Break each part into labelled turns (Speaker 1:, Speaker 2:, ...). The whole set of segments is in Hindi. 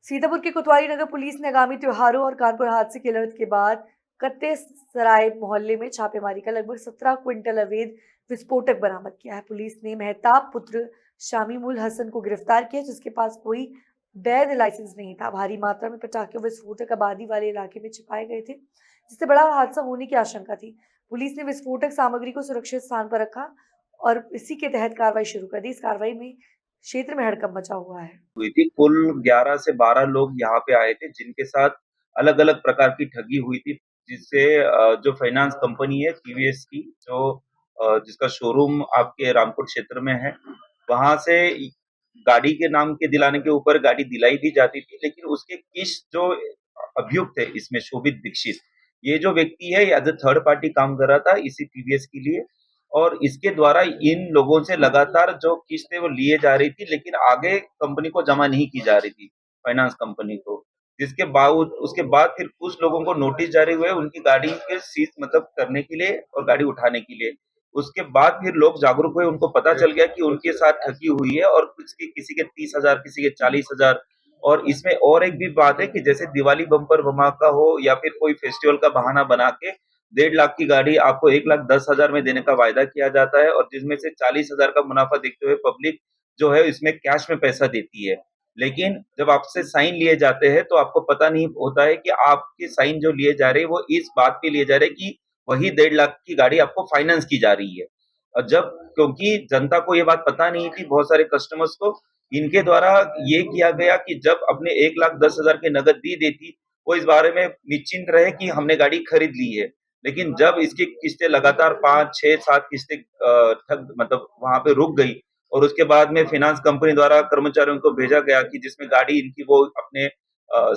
Speaker 1: सीतापुर के कोतवाली नगर पुलिस ने आगामी त्योहारों और कानपुर हादसे की अलर्ट के बाद कत्ते सराय मोहल्ले में छापेमारी कर लगभग 17 क्विंटल अवैध विस्फोटक बरामद किया है। पुलिस ने मेहताब पुत्र शामीमुल हसन को गिरफ्तार किया, जिसके पास कोई वैध लाइसेंस नहीं था। भारी मात्रा में पटाखे और विस्फोटक आबादी वाले इलाके में छिपाए गए थे, जिससे बड़ा हादसा होने की आशंका थी। पुलिस ने विस्फोटक सामग्री को सुरक्षित स्थान पर रखा और इसी के तहत कार्रवाई शुरू कर दी। इस कार्रवाई में क्षेत्र में हड़कंप मचा हुआ है।
Speaker 2: हुई थी। कुल 11 से 12 लोग यहाँ पे आए थे, जिनके साथ अलग-अलग प्रकार की ठगी हुई थी, जिससे जो फाइनेंस कंपनी है टीवीएस की, जो जिसका शोरूम आपके रामपुर क्षेत्र में है, वहाँ से गाड़ी के नाम के दिलाने के ऊपर गाड़ी दिलाई भी जाती थी, लेकिन उसके किस्त जो अभियुक्त है इसमें शोभित दीक्षित, ये जो व्यक्ति है एज अ थर्ड पार्टी काम कर रहा था इसी टीवीएस के लिए, और इसके द्वारा इन लोगों से लगातार जो किस्तें वो लिए जा रही थी, लेकिन आगे कंपनी को जमा नहीं की जा रही थी, फाइनेंस कंपनी को। जिसके उसके बाद फिर कुछ लोगों को नोटिस जारी हुए उनकी गाड़ी के सीज मतलब करने के लिए और गाड़ी उठाने के लिए। उसके बाद फिर लोग जागरूक हुए, उनको पता चल गया कि उनके साथ ठगी हुई है, और किसी के 30,000, किसी के 40,000। और इसमें और एक भी बात है कि जैसे दिवाली बम्पर धमाका हो या फिर कोई फेस्टिवल का बहाना बना के 1.5 लाख की गाड़ी आपको 1,10,000 में देने का वायदा किया जाता है, और जिसमें से 40,000 का मुनाफा देखते हुए पब्लिक जो है इसमें कैश में पैसा देती है। लेकिन जब आपसे साइन लिए जाते हैं तो आपको पता नहीं होता है कि आपके साइन जो लिए जा रहे हैं वो इस बात पे लिए जा रहे हैं कि वही 1.5 लाख की गाड़ी आपको फाइनेंस की जा रही है। और जब क्योंकि जनता को ये बात पता नहीं थी, बहुत सारे कस्टमर्स को, इनके द्वारा ये किया गया कि जब अपने 1,10,000 की नकद दी देती, वो इस बारे में निश्चिंत रहे कि हमने गाड़ी खरीद ली है। लेकिन जब इसकी किस्तें लगातार 5, 6, 7 किस्तें ठग मतलब वहाँ पे रुक गई, और उसके बाद में फाइनेंस कंपनी द्वारा कर्मचारियों को भेजा गया कि जिसमें गाड़ी इनकी वो अपने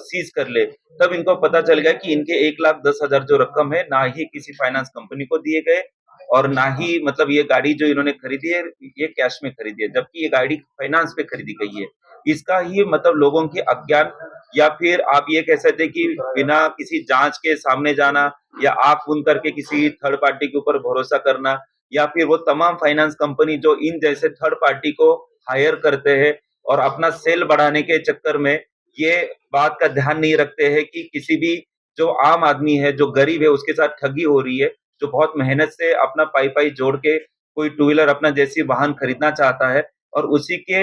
Speaker 2: सीज कर ले, तब इनको पता चल गया कि इनके 1,10,000 जो रकम है, ना ही किसी फाइनेंस कंपनी को दिए गए, और ना ही मतलब ये गाड़ी जो इन्होंने खरीदी है, ये कैश में खरीदी है, जबकि ये गाड़ी फाइनेंस पे खरीदी गई है। इसका ही मतलब लोगों के अज्ञान, या फिर आप ये कह सकते हैं कि बिना किसी जांच के सामने जाना, या आँख बंद करके किसी थर्ड पार्टी के ऊपर भरोसा करना, या फिर वो तमाम फाइनेंस कंपनी जो इन जैसे थर्ड पार्टी को हायर करते हैं और अपना सेल बढ़ाने के चक्कर में ये बात का ध्यान नहीं रखते हैं कि किसी भी जो आम आदमी है, जो गरीब है, उसके साथ ठगी हो रही है, जो बहुत मेहनत से अपना पाई-पाई जोड़ के कोई टू व्हीलर अपना जैसी वाहन खरीदना चाहता है, और उसी के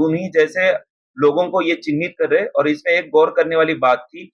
Speaker 2: उन्हीं जैसे लोगों को ये चिन्हित कर रहे हैं। और इसमें एक गौर करने वाली बात थी